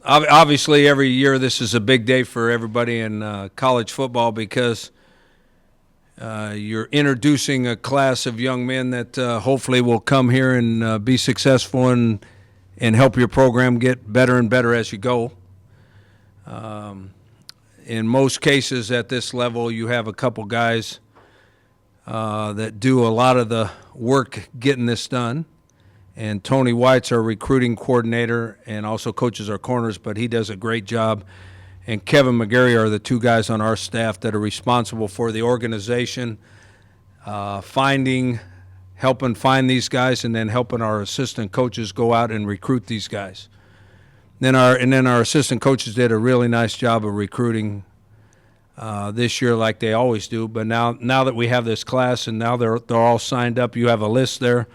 Obviously, every year this is a big day for everybody in college football because you're introducing a class of young men that hopefully will come here and be successful and help your program get better and better as you go. In most cases at this level, you have a couple guys that do a lot of the work getting this done. And Tony White's our recruiting coordinator and also coaches our corners, but he does a great job. And Kevin McGarry are the two guys on our staff that are responsible for the organization, helping find these guys, and then helping our assistant coaches go out and recruit these guys. Then our assistant coaches did a really nice job of recruiting this year, like they always do. But now that we have this class and now they're all signed up, you have a list there.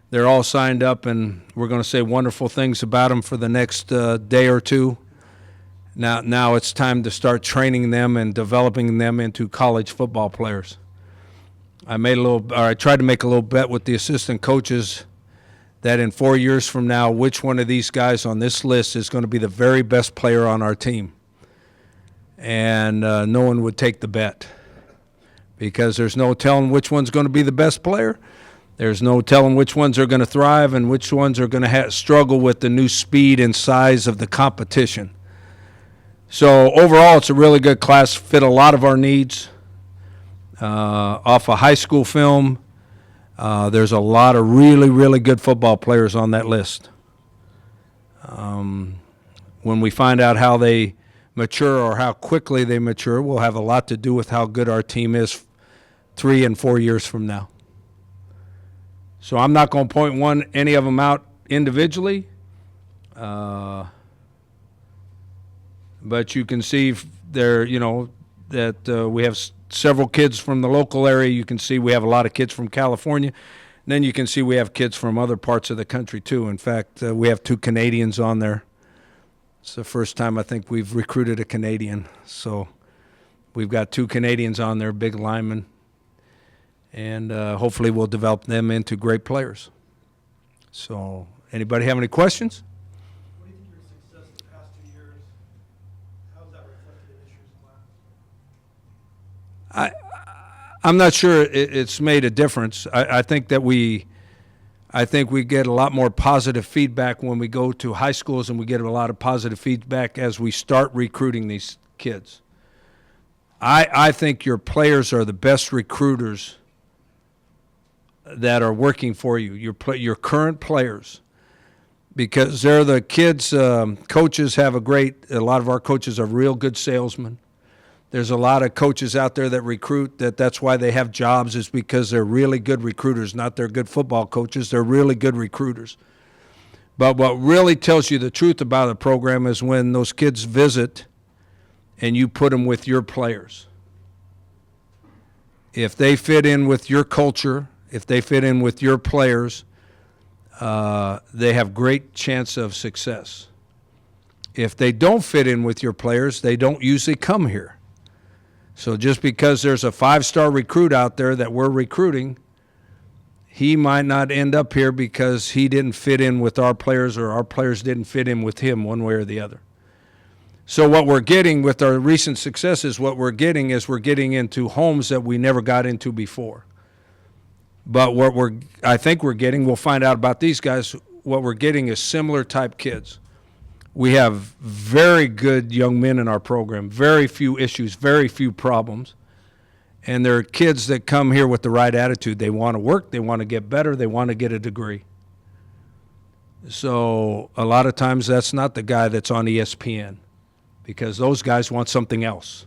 They're all signed up, and we're going to say wonderful things about them for the next day or two. Now it's time to start training them and developing them into college football players. I tried to make a little bet with the assistant coaches that in 4 years from now, which one of these guys on this list is going to be the very best player on our team. And no one would take the bet because there's no telling which one's going to be the best player. There's no telling which ones are going to thrive and which ones are going to struggle with the new speed and size of the competition. So overall, it's a really good class, fit a lot of our needs. Off a high school film, there's a lot of really, really good football players on that list. When we find out how they mature or how quickly they mature, will have a lot to do with how good our team is 3 and 4 years from now. So I'm not going to point any of them out individually, but you can see there, that we have several kids from the local area. You can see we have a lot of kids from California. And then you can see we have kids from other parts of the country too. In fact, we have 2 Canadians on there. It's the first time I think we've recruited a Canadian. So we've got 2 Canadians on there, big linemen. And hopefully we'll develop them into great players. So anybody have any questions? What do you think your success the past 2 years, how has that reflected in this year's class? I'm not sure it's made a difference. I think we get a lot more positive feedback when we go to high schools, and we get a lot of positive feedback as we start recruiting these kids. I think your players are the best recruiters that are working for you, your current players, because they're the kids. Coaches have a lot of our coaches are real good salesmen. There's a lot of coaches out there that recruit that's why they have jobs, is because they're really good recruiters, not they're good football coaches. They're really good recruiters. But what really tells you the truth about the program is when those kids visit and you put them with your players. If they fit in with your culture, if they fit in with your players, they have great chance of success. If they don't fit in with your players, they don't usually come here. So just because there's a 5-star recruit out there that we're recruiting, he might not end up here because he didn't fit in with our players or our players didn't fit in with him one way or the other. So what we're getting with our recent successes, we're getting into homes that we never got into before. But I think we're getting, we'll find out about these guys, what we're getting is similar type kids. We have very good young men in our program, very few issues, very few problems. And they're kids that come here with the right attitude. They want to work, they want to get better, they want to get a degree. So a lot of times that's not the guy that's on ESPN, because those guys want something else.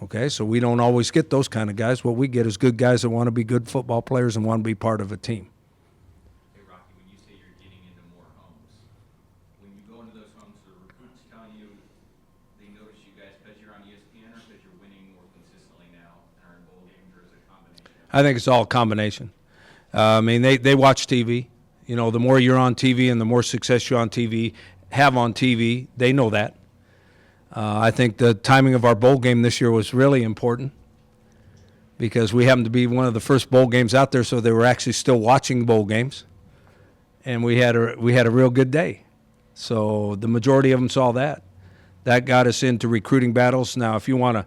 Okay, so we don't always get those kind of guys. What we get is good guys that want to be good football players and want to be part of a team. Hey, Rocky, when you say you're getting into more homes, when you go into those homes, the recruits telling you they notice you guys because you're on ESPN or because you're winning more consistently now and are in bowl games, or is it a combination? I think it's all a combination. They watch TV. The more you're on TV and the more success you have on TV, they know that. I think the timing of our bowl game this year was really important because we happened to be one of the first bowl games out there, so they were actually still watching bowl games, and we had a real good day. So the majority of them saw that. That got us into recruiting battles. Now, if you want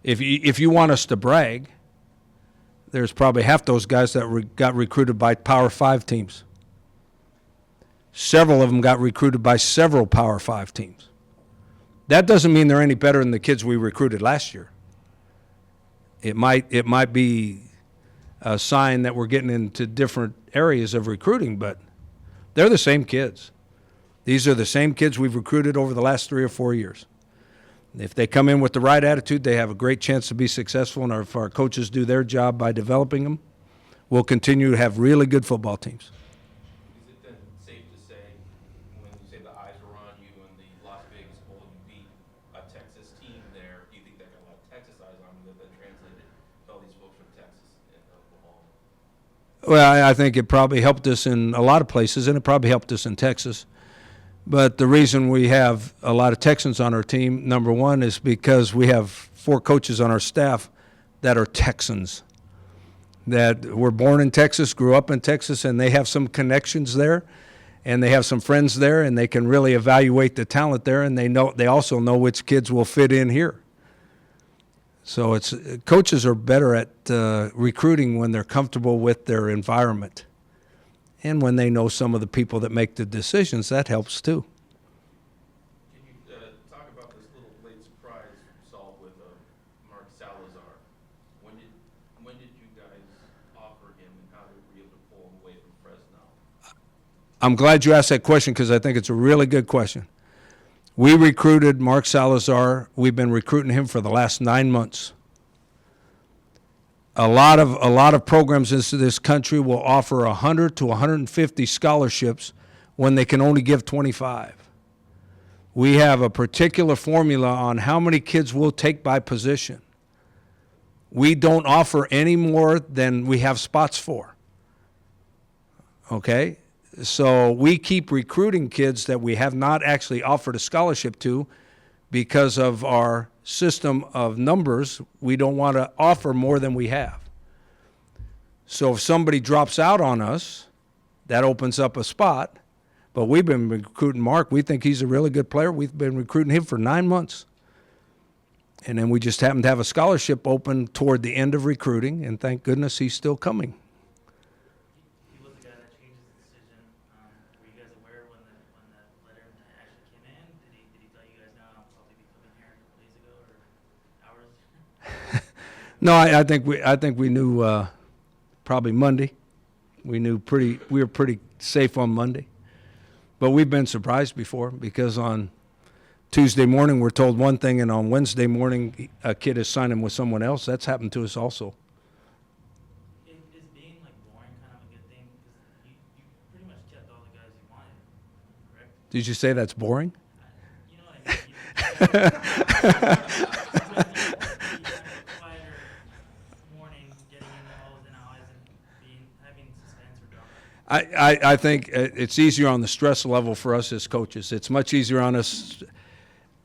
us to brag, there's probably half those guys that got recruited by Power 5 teams. Several of them got recruited by several Power 5 teams. That doesn't mean they're any better than the kids we recruited last year. It might be a sign that we're getting into different areas of recruiting, but they're the same kids. These are the same kids we've recruited over the last 3 or 4 years. If they come in with the right attitude, they have a great chance to be successful, and if our coaches do their job by developing them, we'll continue to have really good football teams. Is it then safe to say, when you say the eyes were on you in the Las Vegas Bowl, you beat a Texas team there, do you think that got a lot of Texas eyes on you that translated to all these folks from Texas and Oklahoma? Well, I think it probably helped us in a lot of places, and it probably helped us in Texas. But the reason we have a lot of Texans on our team, number one, is because we have 4 coaches on our staff that are Texans, that were born in Texas, grew up in Texas, and they have some connections there, and they have some friends there, and they can really evaluate the talent there, and they also know which kids will fit in here. So coaches are better at recruiting when they're comfortable with their environment. And when they know some of the people that make the decisions, that helps too. Can you talk about this little late surprise you saw with Mark Salazar? When did you guys offer him, and how were you able to pull him away from Fresno? I'm glad you asked that question because I think it's a really good question. We recruited Mark Salazar. We've been recruiting him for the last 9 months. A lot of programs in this country will offer 100 to 150 scholarships when they can only give 25. We have a particular formula on how many kids we'll take by position. We don't offer any more than we have spots for. Okay? So we keep recruiting kids that we have not actually offered a scholarship to because of our system of numbers. We don't want to offer more than we have. So if somebody drops out on us, that opens up a spot. But we've been recruiting Mark. We think he's a really good player. We've been recruiting him for 9 months. And then we just happened to have a scholarship open toward the end of recruiting, and thank goodness he's still coming. He was the guy that changed his decision. Were you guys aware when that letter actually came in? Did he tell you guys, no, I'll probably be coming here a couple days ago or hours? No, I think we knew probably Monday. We were pretty safe on Monday. But we've been surprised before because on Tuesday morning we're told one thing, and on Wednesday morning a kid is signing with someone else. That's happened to us also. Is being like boring kind of a good thing? Because you pretty much kept all the guys you wanted, correct? Did you say that's boring? You know what I mean? Quieter morning, getting in the O's and I's and having suspense or drama. I think it's easier on the stress level for us as coaches. It's much easier on us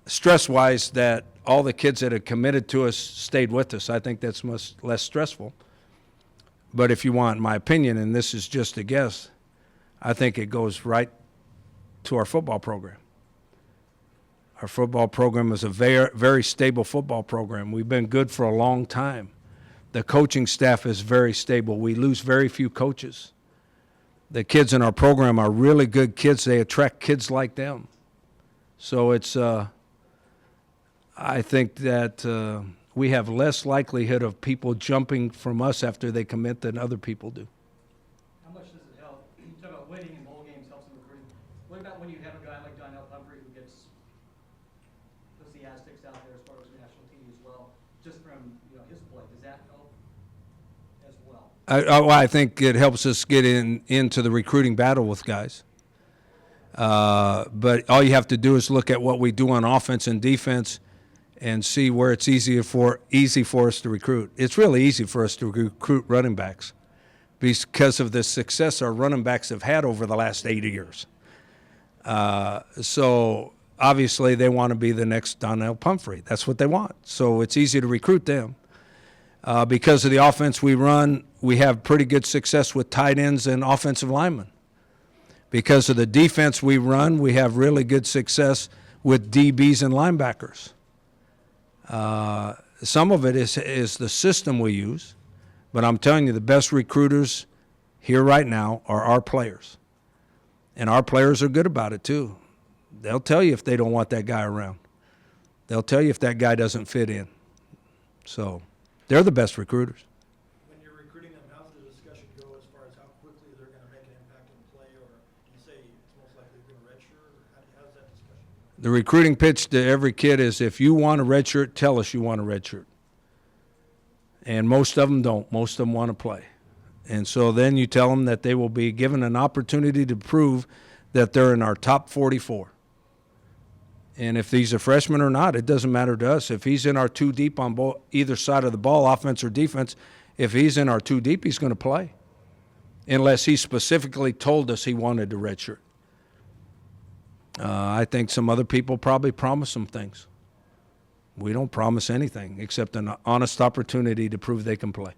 stress-wise that all the kids that had committed to us stayed with us. I think that's much less stressful. But if you want my opinion, and this is just a guess, I think it goes right to our football program. Our football program is a very, very stable football program. We've been good for a long time. The coaching staff is very stable. We lose very few coaches. The kids in our program are really good kids. They attract kids like them. So it's, I think that we have less likelihood of people jumping from us after they commit than other people do. How much does it help? You talk about winning in bowl games helps in recruiting. What about when you have a guy like Donnell Pumphrey who puts the Aztecs out there as far as the national team as well, just from his play? Does that help as well? I think it helps us get into the recruiting battle with guys. But all you have to do is look at what we do on offense and defense and see where it's easy for us to recruit. It's really easy for us to recruit running backs because of the success our running backs have had over the last 8 years. So obviously they want to be the next Donnell Pumphrey. That's what they want. So it's easy to recruit them. Because of the offense we run, we have pretty good success with tight ends and offensive linemen. Because of the defense we run, we have really good success with DBs and linebackers. Some of it is the system we use, but I'm telling you, the best recruiters here right now are our players. And our players are good about it too. They'll tell you if they don't want that guy around. They'll tell you if that guy doesn't fit in. So they're the best recruiters. When you're recruiting them, how's the discussion go as far as how quickly they're going to make an impact in play, or you say it's most likely they're going to redshirt, or how's that discussion go? The recruiting pitch to every kid is, if you want a red shirt, tell us you want a red shirt. And most of them don't. Most of them want to play. And so then you tell them that they will be given an opportunity to prove that they're in our top 44. And if he's a freshman or not, it doesn't matter to us. If he's in our two deep on either side of the ball, offense or defense, if he's in our two deep, he's going to play. Unless he specifically told us he wanted a red shirt. I think some other people probably promise some things. We don't promise anything except an honest opportunity to prove they can play.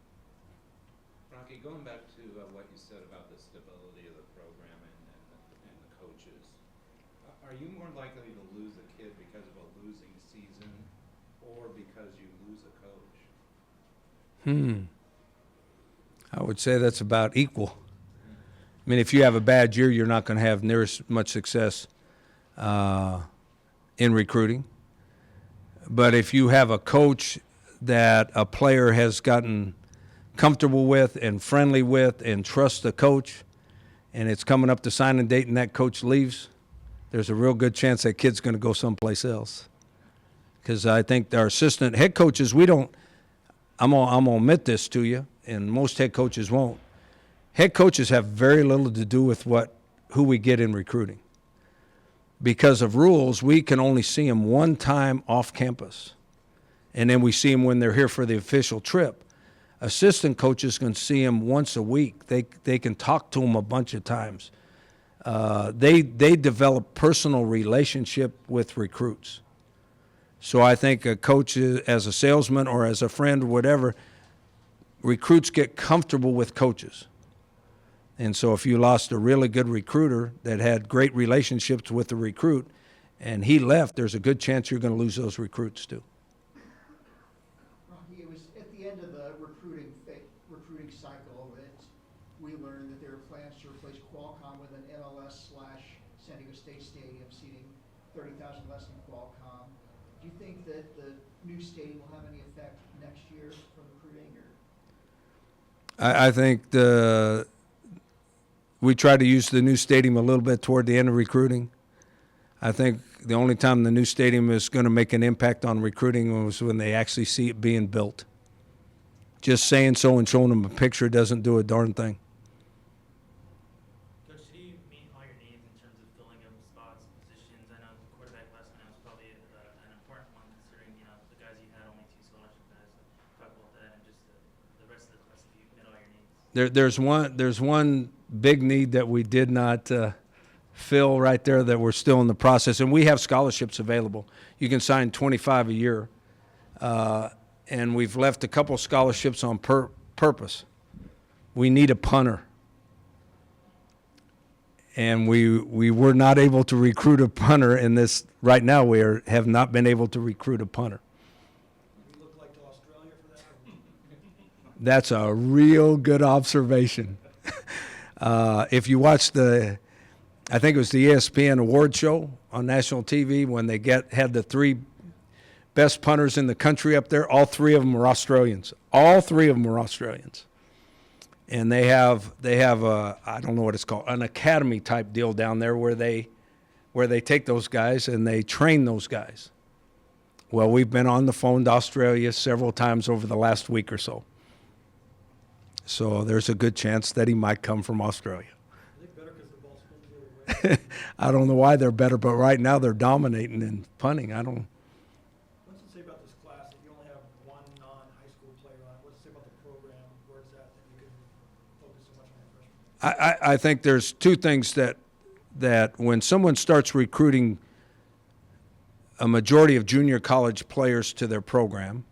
Rocky, going back to what you said about the stability of the program and the coaches, are you more likely to lose a kid because of a losing season or because you lose a coach? I would say that's about equal. I mean, if you have a bad year, you're not going to have near as much success in recruiting. But if you have a coach that a player has gotten comfortable with and friendly with and trusts the coach, and it's coming up to signing date and that coach leaves, there's a real good chance that kid's going to go someplace else. Because I think our assistant head coaches, I'm gonna admit this to you, and most head coaches won't. Head coaches have very little to do with who we get in recruiting. Because of rules, we can only see them one time off campus. And then we see them when they're here for the official trip. Assistant coaches can see them once a week. They can talk to them a bunch of times. They develop personal relationship with recruits. So I think a coach, as a salesman or as a friend or whatever, recruits get comfortable with coaches. And so if you lost a really good recruiter that had great relationships with the recruit and he left, there's a good chance you're going to lose those recruits too. Rocky, it was at the end of the recruiting cycle that we learned that there are plans to replace Qualcomm with an MLS/San Diego State Stadium seating 30,000 less than Qualcomm. Do you think that the new stadium will have any effect next year for recruiting? I think we tried to use the new stadium a little bit toward the end of recruiting. I think the only time the new stadium is going to make an impact on recruiting was when they actually see it being built. Just saying so and showing them a picture doesn't do a darn thing. Coach, did you meet all your needs in terms of filling up spots, positions? I know the quarterback last night was probably an important one considering, the guys you had, only 2 scholarship guys. So talk about that and just the rest of the class, if you met all your needs. There's one big need that we did not fill right there that we're still in the process, and we have scholarships available. You can sign 25 a year, and we've left a couple scholarships on purpose. We need a punter, and we were not able to recruit a punter in this. Right now, have not been able to recruit a punter. We look like to Australia for that? That's a real good observation. If you watch I think it was the ESPN award show on national TV when they had the 3 best punters in the country up there, all 3 of them were Australians. All 3 of them were Australians. And they have I don't know what it's called, an academy type deal down there where they take those guys and they train those guys. Well, we've been on the phone to Australia several times over the last week or so. So there's a good chance that he might come from Australia. Are they better because the ball spins the other way? I don't know why they're better, but right now they're dominating in punting. What's it say about this class if you only have one non-high school player on it? What's it say about the program, where it's at, that you can focus so much on your freshmen? I think there's 2 things that when someone starts recruiting a majority of junior college players to their program,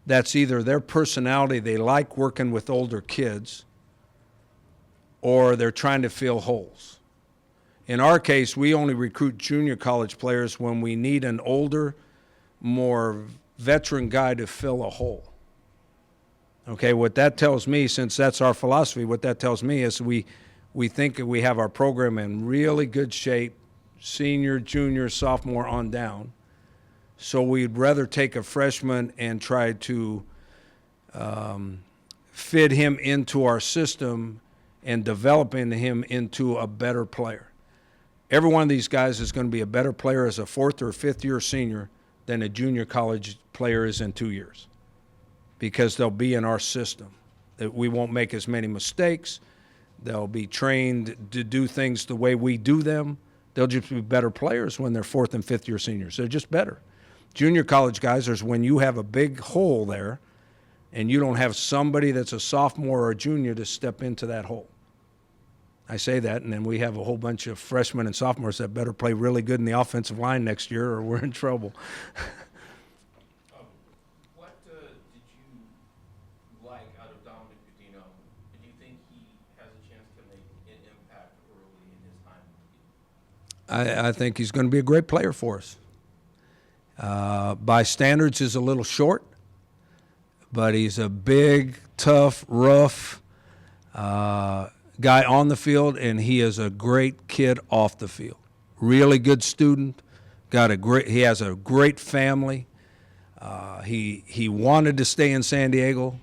that's either their personality, they like working with older kids, or they're trying to fill holes. In our case, we only recruit junior college players when we need an older, more veteran guy to fill a hole. Okay, what that tells me, since that's our philosophy, what that tells me is we think we have our program in really good shape, senior, junior, sophomore on down. So we'd rather take a freshman and try to fit him into our system and developing him into a better player. Every one of these guys is going to be a better player as a fourth or fifth year senior than a junior college player is in 2 years, because they'll be in our system. That we won't make as many mistakes. They'll be trained to do things the way we do them. They'll just be better players when they're fourth and fifth year seniors. They're just better. Junior college guys is when you have a big hole there and you don't have somebody that's a sophomore or a junior to step into that hole. I say that, and then we have a whole bunch of freshmen and sophomores that better play really good in the offensive line next year or we're in trouble. What did you like out of Dominic Godino? Do you think he has a chance to make an impact early in his time? I think he's going to be a great player for us. By standards, is a little short, but he's a big, tough, rough guy on the field, and he is a great kid off the field. Really good student. He has a great family. He wanted to stay in San Diego,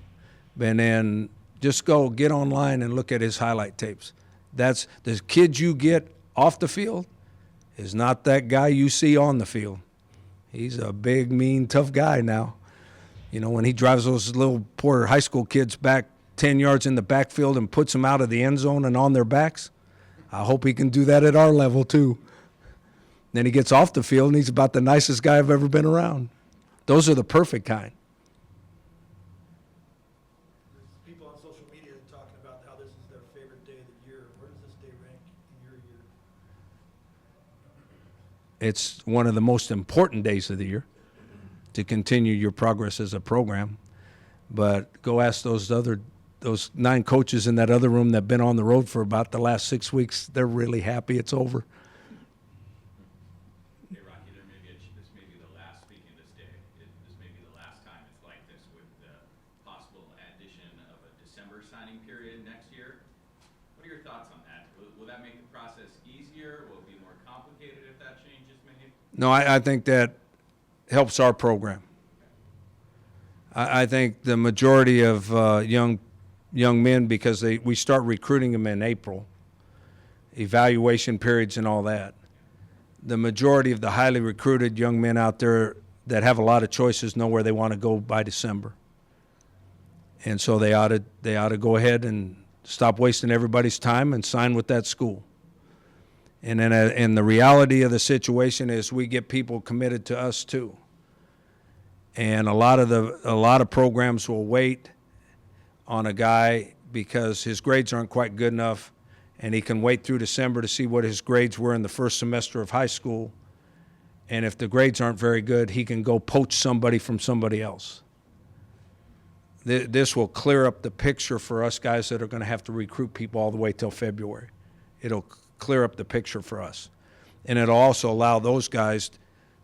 and then just go get online and look at his highlight tapes. That's the kid you get off the field is not that guy you see on the field. He's a big, mean, tough guy now. You know, when he drives those little poor high school kids back 10 yards in the backfield and puts them out of the end zone and on their backs, I hope he can do that at our level too. Then he gets off the field and he's about the nicest guy I've ever been around. Those are the perfect kind. There's people on social media talking about how this is their favorite day of the year. Where does this day rank in your year? It's one of the most important days of the year to continue your progress as a program. But go ask those 9 coaches in that other room that have been on the road for about the last 6 weeks. They're really happy it's over. Hey, Rocky, this may be the last, speaking of this day, this may be the last time it's like this with the possible addition of a December signing period next year. What are your thoughts on that? Will that make the process easier? Will it be more complicated if that change is made? No, I think that helps our program. I think the majority of young men, because we start recruiting them in April, evaluation periods and all that. The majority of the highly recruited young men out there that have a lot of choices know where they want to go by December. And so they ought to go ahead and stop wasting everybody's time and sign with that school. And then and the reality of the situation is we get people committed to us too. And a lot of programs will wait on a guy because his grades aren't quite good enough, and he can wait through December to see what his grades were in the first semester of high school. And if the grades aren't very good, he can go poach somebody from somebody else. This will clear up the picture for us guys that are going to have to recruit people all the way till February. It'll clear up the picture for us. And it'll also allow those guys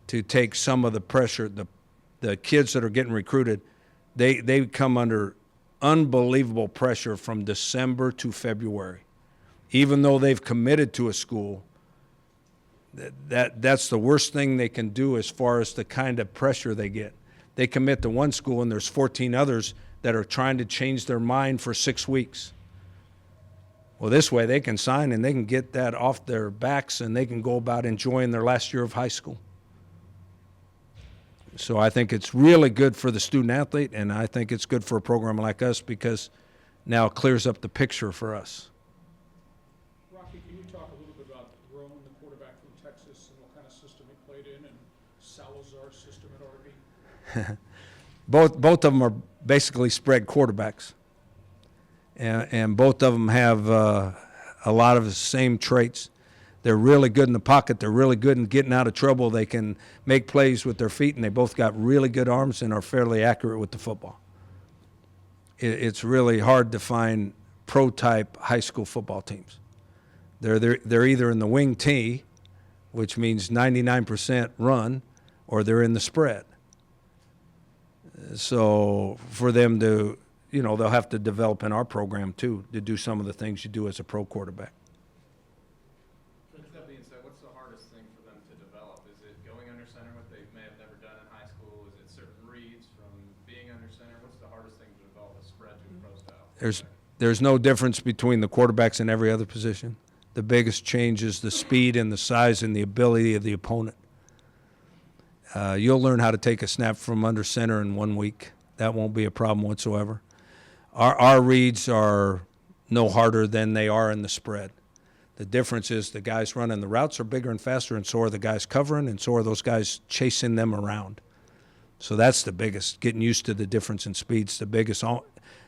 to take some of the pressure. The kids that are getting recruited, they come under unbelievable pressure from December to February. Even though they've committed to a school, that's the worst thing they can do as far as the kind of pressure they get. They commit to one school and there's 14 others that are trying to change their mind for 6 weeks. Well, this way they can sign and they can get that off their backs and they can go about enjoying their last year of high school. So I think it's really good for the student athlete, and I think it's good for a program like us because now it clears up the picture for us. Rocky, can you talk a little bit about Roan, the quarterback from Texas, and what kind of system he played in, and Salazar's system at Arby? Both of them are basically spread quarterbacks, and both of them have a lot of the same traits. They're really good in the pocket. They're really good in getting out of trouble. They can make plays with their feet, and they both got really good arms and are fairly accurate with the football. It's really hard to find pro-type high school football teams. They're either in the wing T, which means 99% run, or they're in the spread. So for them to, they'll have to develop in our program too to do some of the things you do as a pro quarterback. With that being said, what's the hardest thing for them to develop? Is it going under center, what they may have never done in high school? Is it certain reads from being under center? What's the hardest thing to develop a spread to a pro style? There's no difference between the quarterbacks and every other position. The biggest change is the speed and the size and the ability of the opponent. You'll learn how to take a snap from under center in 1 week. That won't be a problem whatsoever. Our reads are no harder than they are in the spread. The difference is the guys running the routes are bigger and faster, and so are the guys covering, and so are those guys chasing them around. So that's the biggest, getting used to the difference in speeds, the biggest,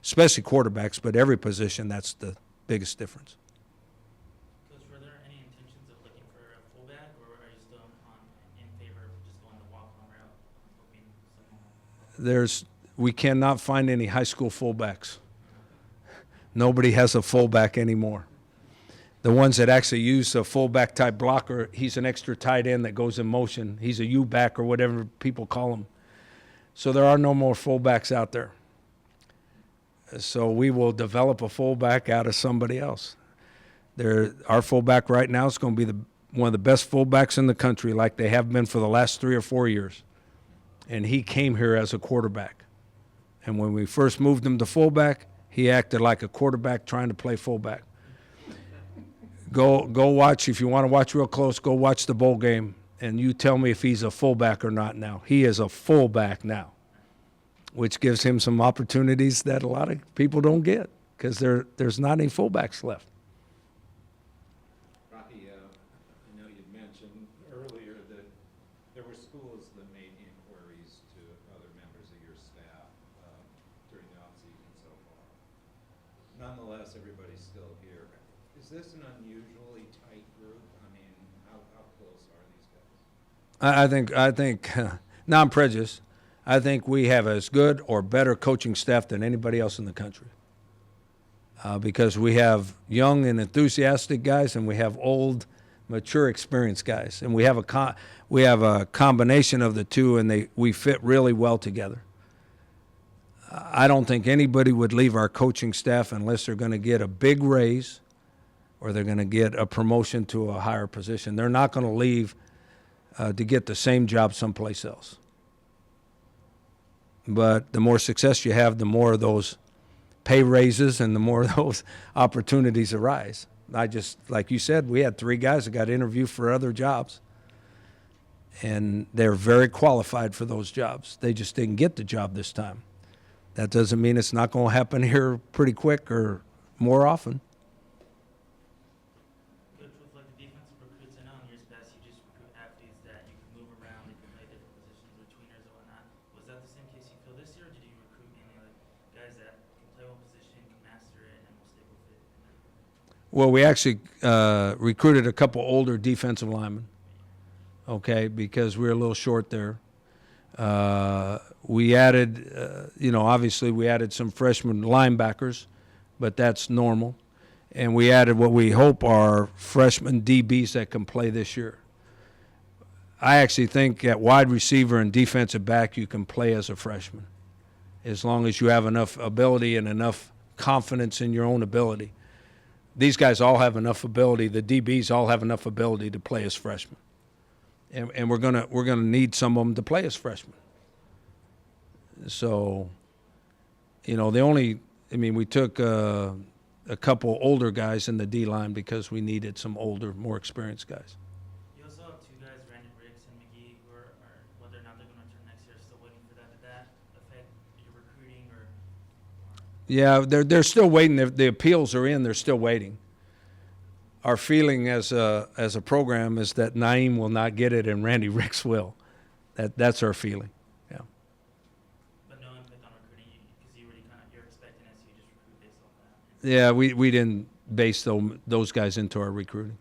especially quarterbacks, but every position, that's the biggest difference. Coach, were there any intentions of looking for a fullback, or are you still in favor of just going the walk-on route, hoping someone? We cannot find any high school fullbacks. Nobody has a fullback anymore. The ones that actually use a fullback type blocker, he's an extra tight end that goes in motion. He's a U-back or whatever people call him. So there are no more fullbacks out there. So we will develop a fullback out of somebody else. Our fullback right now is going to be one of the best fullbacks in the country, like they have been for the last 3 or 4 years. And he came here as a quarterback. And when we first moved him to fullback, he acted like a quarterback trying to play fullback. Go watch, if you want to watch real close, go watch the bowl game, and you tell me if he's a fullback or not now. He is a fullback now, which gives him some opportunities that a lot of people don't get because there's not any fullbacks left. Rocky, I know you'd mentioned earlier that there were schools that made inquiries to other members of your staff during the offseason so far. Nonetheless, everybody's still here. Is this an unusually tight group? I mean, how close are these guys? I think now I'm prejudiced. I think we have as good or better coaching staff than anybody else in the country because we have young and enthusiastic guys and we have old, mature, experienced guys. And we have a combination of the two, and we fit really well together. I don't think anybody would leave our coaching staff unless they're going to get a big raise or they're going to get a promotion to a higher position. They're not going to leave to get the same job someplace else. But the more success you have, the more of those pay raises and the more of those opportunities arise. Like you said, we had 3 guys that got interviewed for other jobs, and they're very qualified for those jobs. They just didn't get the job this time. That doesn't mean it's not going to happen here pretty quick or more often. Coach, with like the defensive recruits, I know in years past you just recruit athletes that you can move around, they can play different positions with tweeners and whatnot. Was that the same case you feel this year, or did you recruit mainly like guys that can play one position, can master it, and will stay with it? Well, we actually recruited a couple older defensive linemen, okay, because we were a little short there. We added, obviously we added some freshman linebackers, but that's normal. And we added what we hope are freshman DBs that can play this year. I actually think at wide receiver and defensive back you can play as a freshman as long as you have enough ability and enough confidence in your own ability. These guys all have enough ability. The DBs all have enough ability to play as freshmen. And we're gonna need some of them to play as freshmen. So, we took a couple older guys in the D line because we needed some older, more experienced guys. You also have 2 guys, Randy Riggs and McGee, who are whether or not they're going to return next year, still waiting for that. Did that affect your recruiting or? Yeah, they're still waiting. The appeals are in. They're still waiting. Our feeling as a program is that Naeem will not get it and Randy Ricks will. That's our feeling. Yeah. But no impact on recruiting, because you're expecting it, so you just recruit based off that. Yeah, we didn't base those guys into our recruiting.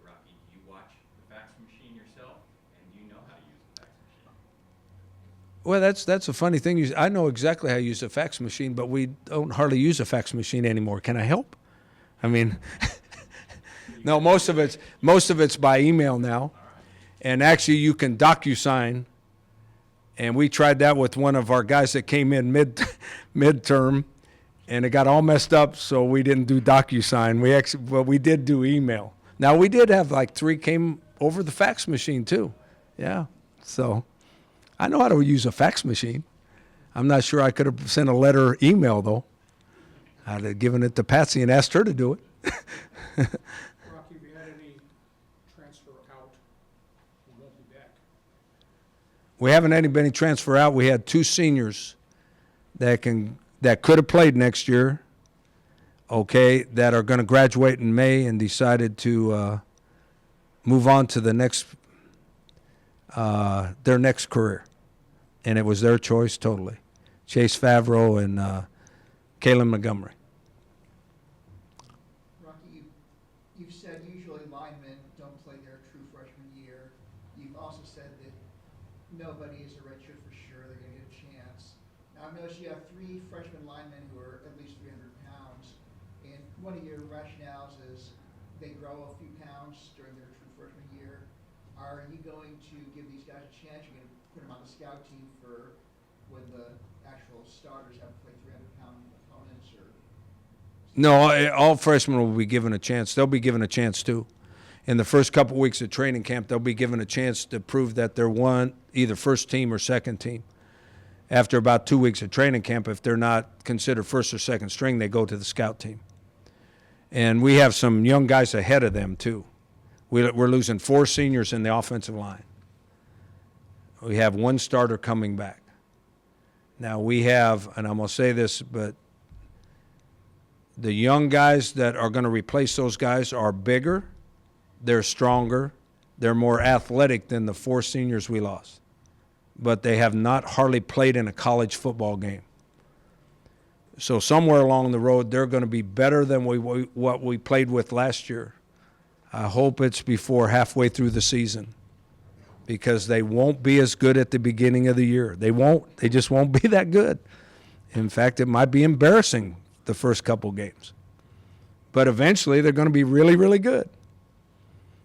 Rocky, do you watch the fax machine yourself, and do you know how to use the fax machine? Well, that's a funny thing. I know exactly how to use a fax machine, but we don't hardly use a fax machine anymore. Can I help? I mean, no, most of it's by email now. And actually, you can DocuSign. And we tried that with one of our guys that came in midterm, and it got all messed up, so we didn't do DocuSign. But we did do email. Now, we did have like 3 came over the fax machine, too. Yeah. So I know how to use a fax machine. I'm not sure I could have sent a letter email, though. I'd have given it to Patsy and asked her to do it. Rocky, have you had any transfer out who won't be back? We haven't had anybody transfer out. We had 2 seniors that could have played next year, okay, that are going to graduate in May and decided to move on to the next their next career. And it was their choice totally. Chase Favreau and Kalen Montgomery. Rocky, you've said usually linemen don't play their true freshman year. You've also said that nobody is a redshirt for sure. They're going to get a chance. Now, I've noticed you have 3 freshman linemen who are at least 300 pounds. And one of your rationales is they grow a few pounds during their true freshman year. Are you going to give these guys a chance? You're going to put them on the scout team for when the actual starters have to play 300-pound opponents? Or No, all freshmen will be given a chance. They'll be given a chance, too. In the first couple weeks of training camp, they'll be given a chance to prove that they're either first team or second team. After about 2 weeks of training camp, if they're not considered first or second string, they go to the scout team. And we have some young guys ahead of them, too. We're losing 4 seniors in the offensive line. We have 1 starter coming back. Now we have, and I'm going to say this, but the young guys that are going to replace those guys are bigger, they're stronger, they're more athletic than the 4 seniors we lost. But they have not hardly played in a college football game. So somewhere along the road, they're going to be better than what we played with last year. I hope it's before halfway through the season, because they won't be as good at the beginning of the year. They won't. They just won't be that good. In fact, it might be embarrassing the first couple games. But eventually, they're going to be really, really good.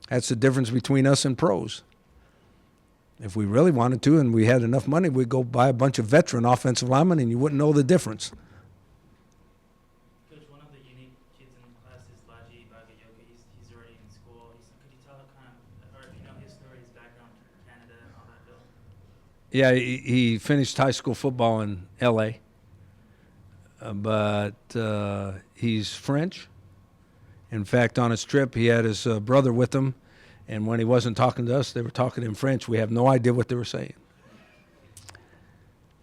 That's the difference between us and pros. If we really wanted to and we had enough money, we'd go buy a bunch of veteran offensive linemen and you wouldn't know the difference. Coach, one of the unique kids in the class is Laji Bagayoka. He's already in school. Could you tell kind of, or if you know his story, his background in Canada and all that, Bill? Yeah, he finished high school football in L.A., but he's French. In fact, on his trip, he had his brother with him, and when he wasn't talking to us, they were talking in French. We have no idea what they were saying.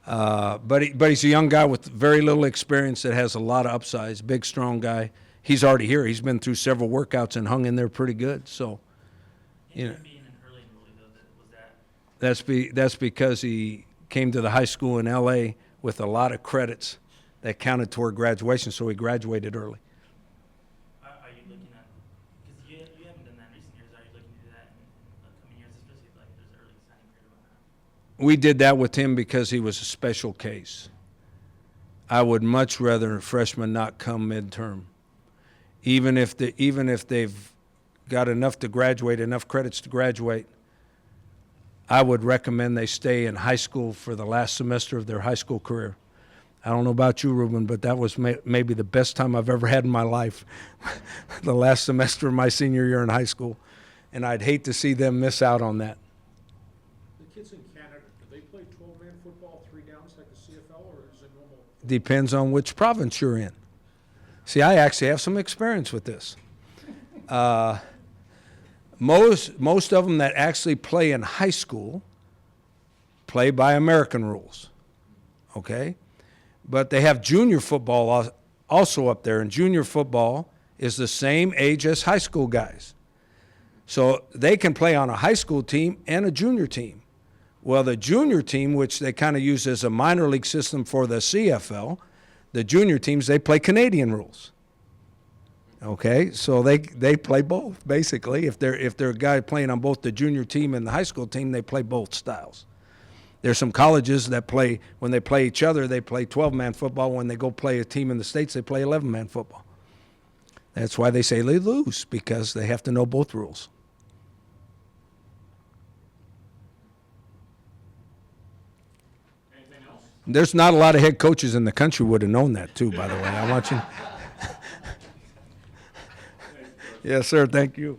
But he's a young guy with very little experience that has a lot of upsides, big, strong guy. He's already here. He's been through several workouts and hung in there pretty good. So, you know, Being an early enrollee, though, was that? that's because he came to the high school in L.A. with a lot of credits that counted toward graduation, so he graduated early. Are you looking at, because you haven't done that in recent years, are you looking to do that in upcoming years, especially if like there's early signing period on that? We did that with him because he was a special case. I would much rather a freshman not come midterm. Even if they've got enough to graduate, enough credits to graduate, I would recommend they stay in high school for the last semester of their high school career. I don't know about you, Ruben, but that was maybe the best time I've ever had in my life, the last semester of my senior year in high school. And I'd hate to see them miss out on that. The kids in Canada, do they play 12-man football, 3 downs like the CFL, or is it normal? Depends on which province you're in. See, I actually have some experience with this. Most of them that actually play in high school play by American rules, okay? But they have junior football also up there, and junior football is the same age as high school guys. So they can play on a high school team and a junior team. Well, the junior team, which they kind of use as a minor league system for the CFL, the junior teams, they play Canadian rules. Okay, so they play both, basically. If they're a guy playing on both the junior team and the high school team, they play both styles. There's some colleges that play, when they play each other, they play 12-man football. When they go play a team in the States, they play 11-man football. That's why they say they lose, because they have to know both rules. Anything else? There's not a lot of head coaches in the country would have known that too, by the way. I want you. Yes, sir. Thank you.